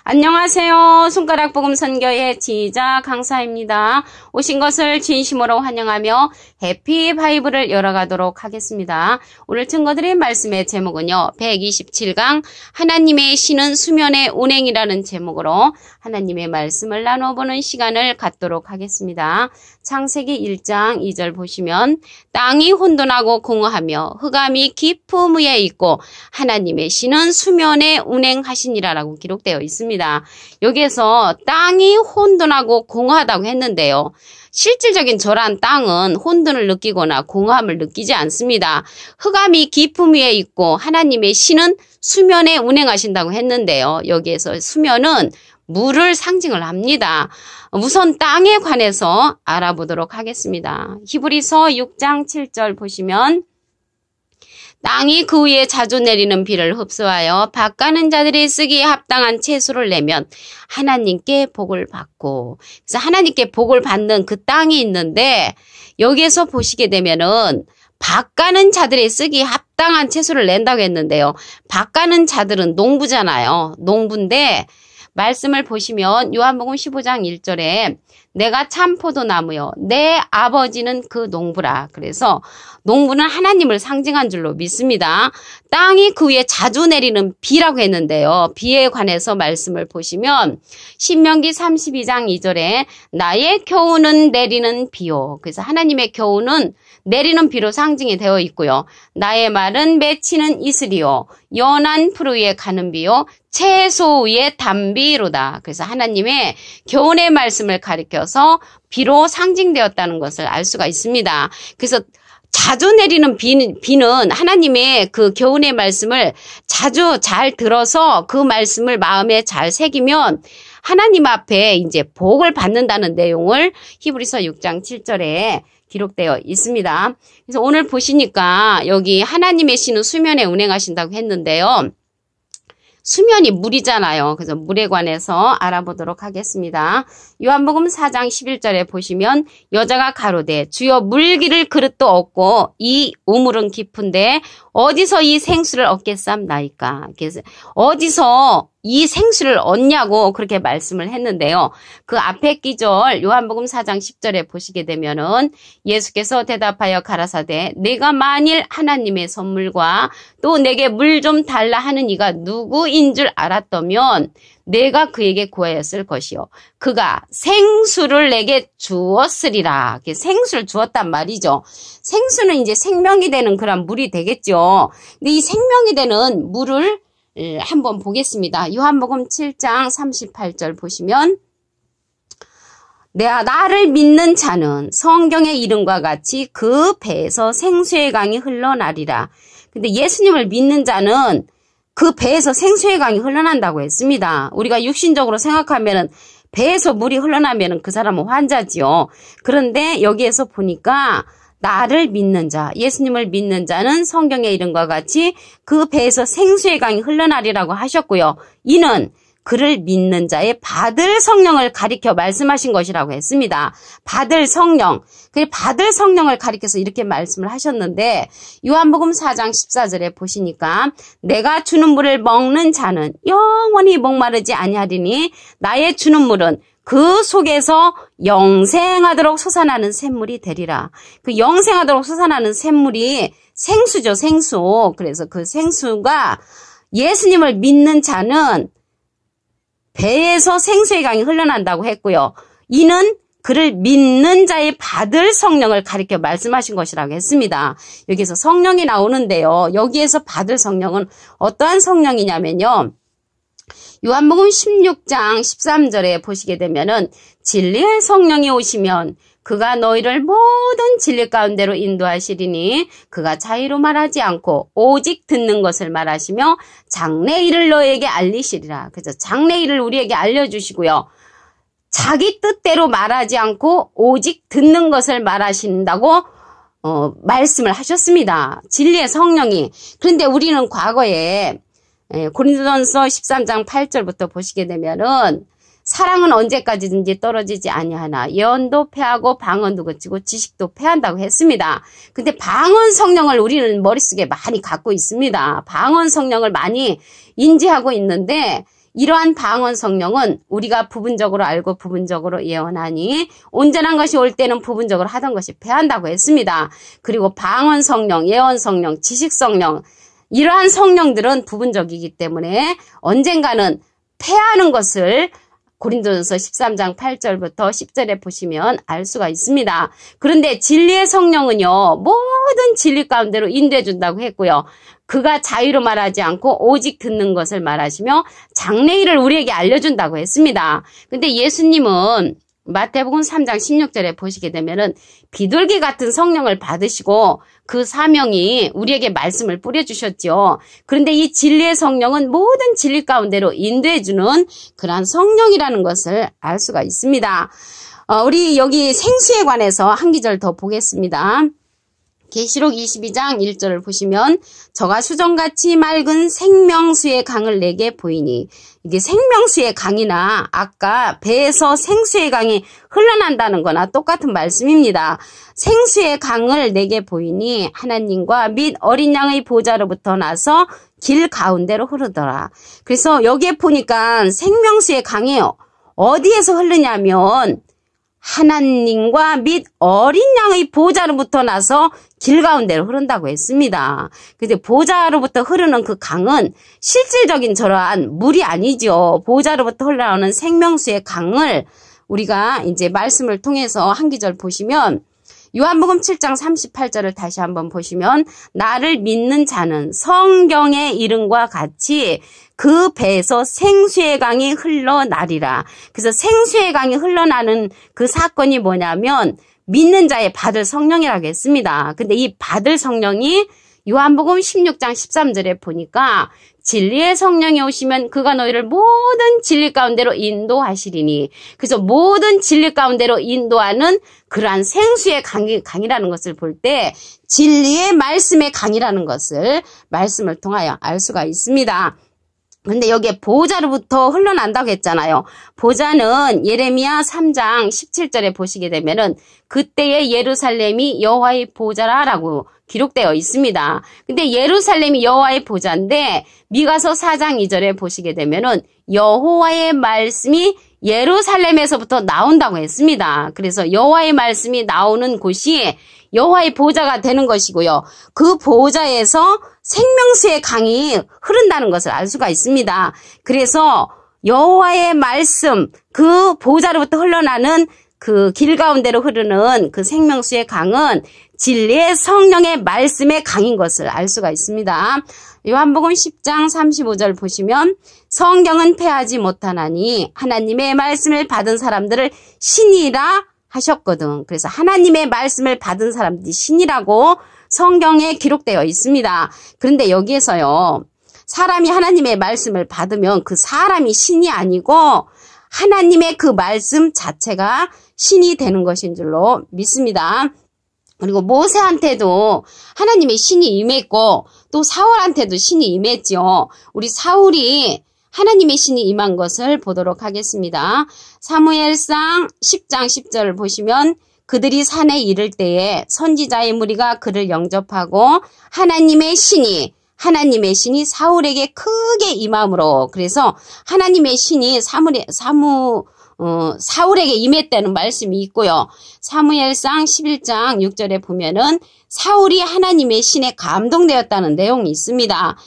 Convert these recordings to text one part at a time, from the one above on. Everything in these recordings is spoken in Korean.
안녕하세요. 손가락 복음 선교의 지휘자 강사입니다. 오신 것을 진심으로 환영하며 해피 바이블을 열어가도록 하겠습니다. 오늘 증거드린 말씀의 제목은요. 127강 하나님의 신은 수면의 운행이라는 제목으로 하나님의 말씀을 나눠보는 시간을 갖도록 하겠습니다. 창세기 1장 2절 보시면 땅이 혼돈하고 공허하며 흑암이 깊음 위에 있고 하나님의 신은 수면에 운행하시니라라고 기록되어 있습니다. 여기에서 땅이 혼돈하고 공허하다고 했는데요. 실질적인 저런 땅은 혼돈을 느끼거나 공허함을 느끼지 않습니다. 흑암이 깊음 위에 있고 하나님의 신은 수면에 운행하신다고 했는데요. 여기에서 수면은 물을 상징을 합니다. 우선 땅에 관해서 알아보도록 하겠습니다. 히브리서 6장 7절 보시면 땅이 그 위에 자주 내리는 비를 흡수하여 밭가는 자들이 쓰기에 합당한 채소를 내면 하나님께 복을 받고, 그래서 하나님께 복을 받는 그 땅이 있는데 여기에서 보시게 되면은 밭가는 자들이 쓰기에 합당한 채소를 낸다고 했는데요. 밭가는 자들은 농부잖아요. 농부인데 말씀을 보시면 요한복음 15장 1절에 내가 참 포도나무요 내 아버지는 그 농부라. 그래서 농부는 하나님을 상징한 줄로 믿습니다. 땅이 그 위에 자주 내리는 비라고 했는데요. 비에 관해서 말씀을 보시면 신명기 32장 2절에 나의 겨우는 내리는 비요. 그래서 하나님의 겨우는 내리는 비로 상징이 되어 있고요. 나의 말은 맺히는 이슬이요 연한 풀 위에 가는 비요 채소 위에 단비로다. 그래서 하나님의 교훈의 말씀을 가리켜서 비로 상징되었다는 것을 알 수가 있습니다. 그래서 자주 내리는 비는 하나님의 그 교훈의 말씀을 자주 잘 들어서 그 말씀을 마음에 잘 새기면 하나님 앞에 이제 복을 받는다는 내용을 히브리서 6장 7절에 기록되어 있습니다. 그래서 오늘 보시니까 여기 하나님의 신은 수면에 운행하신다고 했는데요. 수면이 물이잖아요. 그래서 물에 관해서 알아보도록 하겠습니다. 요한복음 4장 11절에 보시면 여자가 가로되 주여 물기를 그릇도 없고 이 우물은 깊은데 어디서 이 생수를 얻겠삼나이까. 그래서 어디서 이 생수를 얻냐고 그렇게 말씀을 했는데요. 그 앞에 기절 요한복음 4장 10절에 보시게 되면은 예수께서 대답하여 가라사대 내가 만일 하나님의 선물과 또 내게 물 좀 달라 하는 이가 누구인 줄 알았다면 내가 그에게 구하였을 것이요 그가 생수를 내게 주었으리라. 생수를 주었단 말이죠. 생수는 이제 생명이 되는 그런 물이 되겠죠. 근데 이 생명이 되는 물을 한번 보겠습니다. 요한복음 7장 38절 보시면 나를 믿는 자는 성경의 이름과 같이 그 배에서 생수의 강이 흘러나리라. 근데 예수님을 믿는 자는 그 배에서 생수의 강이 흘러난다고 했습니다. 우리가 육신적으로 생각하면은 배에서 물이 흘러나면은 그 사람은 환자지요. 그런데 여기에서 보니까 나를 믿는 자, 예수님을 믿는 자는 성경의 이름과 같이 그 배에서 생수의 강이 흘러나리라고 하셨고요. 이는 그를 믿는 자의 받을 성령을 가리켜 말씀하신 것이라고 했습니다. 받을 성령. 그 받을 성령을 가리켜서 이렇게 말씀을 하셨는데 요한복음 4장 14절에 보시니까 내가 주는 물을 먹는 자는 영원히 목마르지 아니하리니 나의 주는 물은 그 속에서 영생하도록 솟아나는 샘물이 되리라. 그 영생하도록 솟아나는 샘물이 생수죠, 생수. 그래서 그 생수가 예수님을 믿는 자는 배에서 생수의 강이 흘러난다고 했고요. 이는 그를 믿는 자의 받을 성령을 가리켜 말씀하신 것이라고 했습니다. 여기서 성령이 나오는데요. 여기에서 받을 성령은 어떠한 성령이냐면요. 요한복음 16장 13절에 보시게 되면은 진리의 성령이 오시면 그가 너희를 모든 진리 가운데로 인도하시리니 그가 자의로 말하지 않고 오직 듣는 것을 말하시며 장래일을 너희에게 알리시리라. 그래서 장래일을 우리에게 알려주시고요. 자기 뜻대로 말하지 않고 오직 듣는 것을 말하신다고 말씀을 하셨습니다. 진리의 성령이. 그런데 우리는 과거에 고린도전서 13장 8절부터 보시게 되면은 사랑은 언제까지든지 떨어지지 아니하나 예언도 패하고 방언도 그치고 지식도 패한다고 했습니다. 근데 방언 성령을 우리는 머릿속에 많이 갖고 있습니다. 방언 성령을 많이 인지하고 있는데 이러한 방언 성령은 우리가 부분적으로 알고 부분적으로 예언하니 온전한 것이 올 때는 부분적으로 하던 것이 패한다고 했습니다. 그리고 방언 성령, 예언 성령, 지식 성령 이러한 성령들은 부분적이기 때문에 언젠가는 패하는 것을 고린도전서 13장 8절부터 10절에 보시면 알 수가 있습니다. 그런데 진리의 성령은요, 모든 진리 가운데로 인도해 준다고 했고요. 그가 자유로 말하지 않고 오직 듣는 것을 말하시며 장래일을 우리에게 알려준다고 했습니다. 근데 예수님은 마태복음 3장 16절에 보시게 되면은 비둘기 같은 성령을 받으시고 그 사명이 우리에게 말씀을 뿌려주셨죠. 그런데 이 진리의 성령은 모든 진리 가운데로 인도해주는 그러한 성령이라는 것을 알 수가 있습니다. 우리 여기 생수에 관해서 한 기절 더 보겠습니다. 계시록 22장 1절을 보시면 저가 수정같이 맑은 생명수의 강을 내게 보이니 이게 생명수의 강이나 아까 배에서 생수의 강이 흘러난다는 거나 똑같은 말씀입니다. 생수의 강을 내게 보이니 하나님과 및 어린 양의 보좌로부터 나서 길 가운데로 흐르더라. 그래서 여기에 보니까 생명수의 강이에요. 어디에서 흐르냐면 하나님과 및 어린 양의 보좌로부터 나서 길 가운데로 흐른다고 했습니다. 근데 보좌로부터 흐르는 그 강은 실질적인 저러한 물이 아니죠. 보좌로부터 흘러나오는 생명수의 강을 우리가 이제 말씀을 통해서 한 기절 보시면 요한복음 7장 38절을 다시 한번 보시면 나를 믿는 자는 성경의 이름과 같이 그 배에서 생수의 강이 흘러나리라. 그래서 생수의 강이 흘러나는 그 사건이 뭐냐면 믿는 자의 받을 성령이라고 했습니다. 근데 이 받을 성령이 요한복음 16장 13절에 보니까 진리의 성령이 오시면 그가 너희를 모든 진리 가운데로 인도하시리니 그래서 모든 진리 가운데로 인도하는 그러한 생수의 강이라는 것을 볼 때 진리의 말씀의 강이라는 것을 말씀을 통하여 알 수가 있습니다. 근데 여기에 보좌로부터 흘러난다고 했잖아요. 보좌는 예레미야 3장 17절에 보시게 되면은 그때의 예루살렘이 여호와의 보좌라라고 기록되어 있습니다. 근데 예루살렘이 여호와의 보좌인데 미가서 4장 2절에 보시게 되면은 여호와의 말씀이 예루살렘에서부터 나온다고 했습니다. 그래서 여호와의 말씀이 나오는 곳이 여호와의 보좌가 되는 것이고요. 그 보좌에서 생명수의 강이 흐른다는 것을 알 수가 있습니다. 그래서 여호와의 말씀, 그 보좌로부터 흘러나는 그 길 가운데로 흐르는 그 생명수의 강은 진리의 성령의 말씀의 강인 것을 알 수가 있습니다. 요한복음 10장 35절 보시면 성경은 패하지 못하나니 하나님의 말씀을 받은 사람들을 신이라 하셨거든. 그래서 하나님의 말씀을 받은 사람들이 신이라고 성경에 기록되어 있습니다. 그런데 여기에서요, 사람이 하나님의 말씀을 받으면 그 사람이 신이 아니고 하나님의 그 말씀 자체가 신이 되는 것인 줄로 믿습니다. 그리고 모세한테도 하나님의 신이 임했고 또 사울한테도 신이 임했죠. 우리 사울이 하나님의 신이 임한 것을 보도록 하겠습니다. 사무엘상 10장 10절을 보시면 그들이 산에 이를 때에 선지자의 무리가 그를 영접하고 하나님의 신이 사울에게 크게 임함으로 그래서 하나님의 신이 사울에게 임했다는 말씀이 있고요. 사무엘상 11장 6절에 보면은 사울이 하나님의 신에 감동되었다는 내용이 있습니다.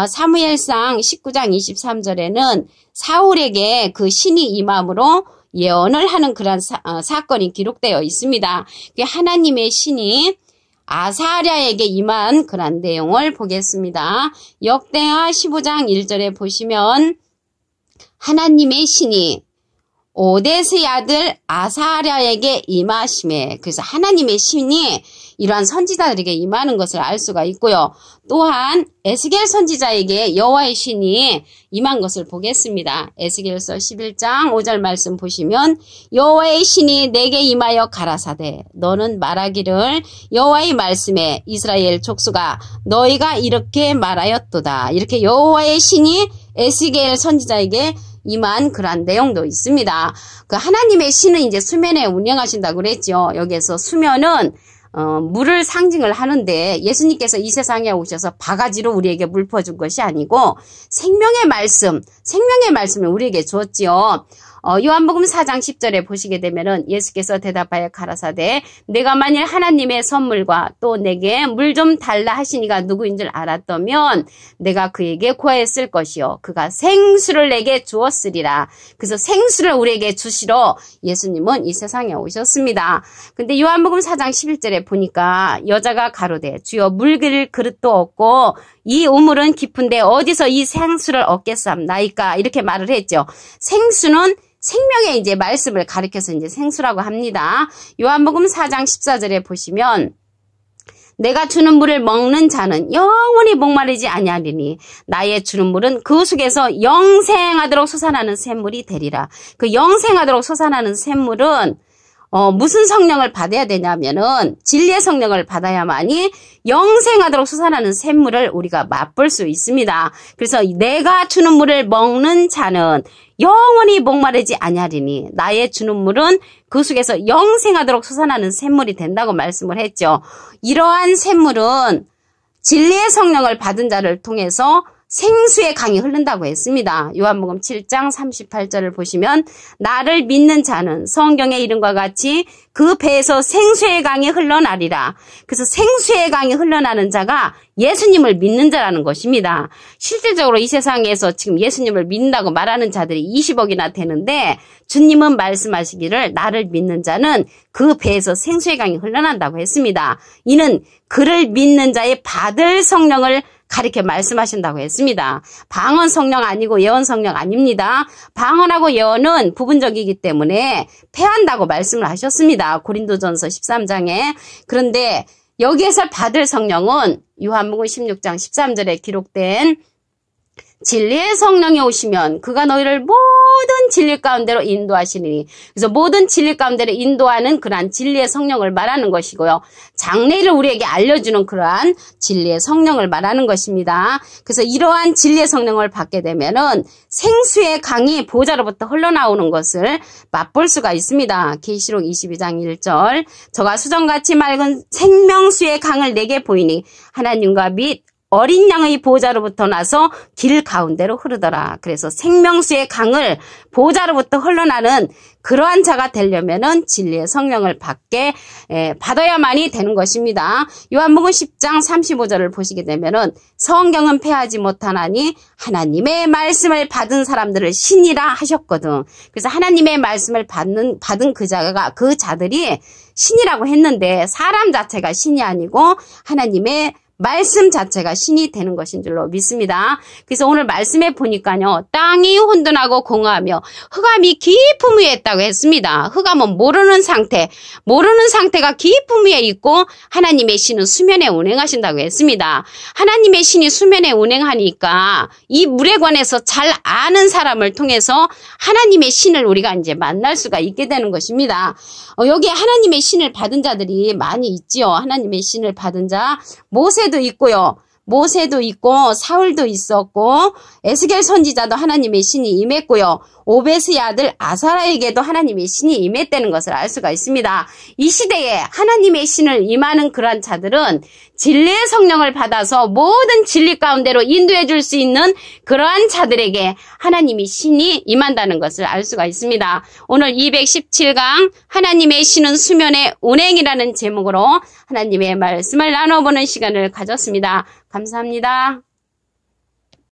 사무엘상 19장 23절에는 사울에게 그 신이 임함으로 예언을 하는 그런 사건이 기록되어 있습니다. 하나님의 신이 아사랴에게 임한 그런 내용을 보겠습니다. 역대하 15장 1절에 보시면 하나님의 신이 오데스의 아들 아사랴에게 임하심에 그래서 하나님의 신이 이러한 선지자들에게 임하는 것을 알 수가 있고요. 또한 에스겔 선지자에게 여호와의 신이 임한 것을 보겠습니다. 에스겔서 11장 5절 말씀 보시면 여호와의 신이 내게 임하여 가라사대 너는 말하기를 여호와의 말씀에 이스라엘 족수가 너희가 이렇게 말하였도다. 이렇게 여호와의 신이 에스겔 선지자에게 임한 그러한 내용도 있습니다. 그 하나님의 신은 이제 수면에 운영하신다고 그랬죠. 여기에서 수면은 물을 상징을 하는데 예수님께서 이 세상에 오셔서 바가지로 우리에게 물 퍼준 것이 아니고 생명의 말씀을 우리에게 주었지요. 요한복음 4장 10절에 보시게 되면은 예수께서 대답하여 가라사대 내가 만일 하나님의 선물과 또 내게 물 좀 달라 하시니가 누구인 줄 알았다면 내가 그에게 구하였을 것이요 그가 생수를 내게 주었으리라. 그래서 생수를 우리에게 주시러 예수님은 이 세상에 오셨습니다. 근데 요한복음 4장 11절에 보니까 여자가 가로되 주여 물 그릴 그릇도 없고 이 우물은 깊은데 어디서 이 생수를 얻겠사옵나이까 이렇게 말을 했죠. 생수는 생명의 이제 말씀을 가리켜서 이제 생수라고 합니다. 요한복음 4장 14절에 보시면 내가 주는 물을 먹는 자는 영원히 목마르지 아니하리니 나의 주는 물은 그 속에서 영생하도록 솟아나는 샘물이 되리라. 그 영생하도록 솟아나는 샘물은 무슨 성령을 받아야 되냐면은 진리의 성령을 받아야만이 영생하도록 솟아나는 샘물을 우리가 맛볼 수 있습니다. 그래서 내가 주는 물을 먹는 자는 영원히 목마르지 아니하리니 나의 주는 물은 그 속에서 영생하도록 솟아나는 샘물이 된다고 말씀을 했죠. 이러한 샘물은 진리의 성령을 받은 자를 통해서 생수의 강이 흐른다고 했습니다. 요한복음 7장 38절을 보시면 나를 믿는 자는 성경의 이름과 같이 그 배에서 생수의 강이 흘러나리라. 그래서 생수의 강이 흘러나는 자가 예수님을 믿는 자라는 것입니다. 실질적으로 이 세상에서 지금 예수님을 믿는다고 말하는 자들이 20억이나 되는데 주님은 말씀하시기를 나를 믿는 자는 그 배에서 생수의 강이 흘러난다고 했습니다. 이는 그를 믿는 자의 받을 성령을 가리켜 말씀하신다고 했습니다. 방언 성령 아니고 예언 성령 아닙니다. 방언하고 예언은 부분적이기 때문에 패한다고 말씀을 하셨습니다. 고린도전서 13장에. 그런데 여기에서 받을 성령은 요한복음 16장 13절에 기록된 진리의 성령이 오시면 그가 너희를 모든 진리 가운데로 인도하시니 그래서 모든 진리 가운데로 인도하는 그러한 진리의 성령을 말하는 것이고요. 장래를 우리에게 알려주는 그러한 진리의 성령을 말하는 것입니다. 그래서 이러한 진리의 성령을 받게 되면은 생수의 강이 보좌로부터 흘러나오는 것을 맛볼 수가 있습니다. 계시록 22장 1절 저가 수정같이 맑은 생명수의 강을 내게 보이니 하나님과 및 어린 양의 보좌로부터 나서 길 가운데로 흐르더라. 그래서 생명수의 강을 보좌로부터 흘러나는 그러한 자가 되려면은 진리의 성령을 받아야만이 되는 것입니다. 요한복음 10장 35절을 보시게 되면은 성경은 패하지 못하나니 하나님의 말씀을 받은 사람들을 신이라 하셨거든. 그래서 하나님의 말씀을 받은 그 자들이 신이라고 했는데 사람 자체가 신이 아니고 하나님의 말씀 자체가 신이 되는 것인 줄로 믿습니다. 그래서 오늘 말씀에 보니까요. 땅이 혼돈하고 공허하며 흑암이 깊은 위에 있다고 했습니다. 흑암은 모르는 상태가 깊은 위에 있고 하나님의 신은 수면에 운행하신다고 했습니다. 하나님의 신이 수면에 운행하니까 이 물에 관해서 잘 아는 사람을 통해서 하나님의 신을 우리가 이제 만날 수가 있게 되는 것입니다. 여기에 하나님의 신을 받은 자들이 많이 있지요. 하나님의 신을 받은 자 모세도 있고 사울도 있었고 에스겔 선지자도 하나님의 신이 임했고요. 오벳의 아들 아사라에게도 하나님의 신이 임했다는 것을 알 수가 있습니다. 이 시대에 하나님의 신을 임하는 그러한 자들은 진리의 성령을 받아서 모든 진리 가운데로 인도해 줄 수 있는 그러한 자들에게 하나님의 신이 임한다는 것을 알 수가 있습니다. 오늘 217강 하나님의 신은 수면의 운행이라는 제목으로 하나님의 말씀을 나눠보는 시간을 가졌습니다. 감사합니다.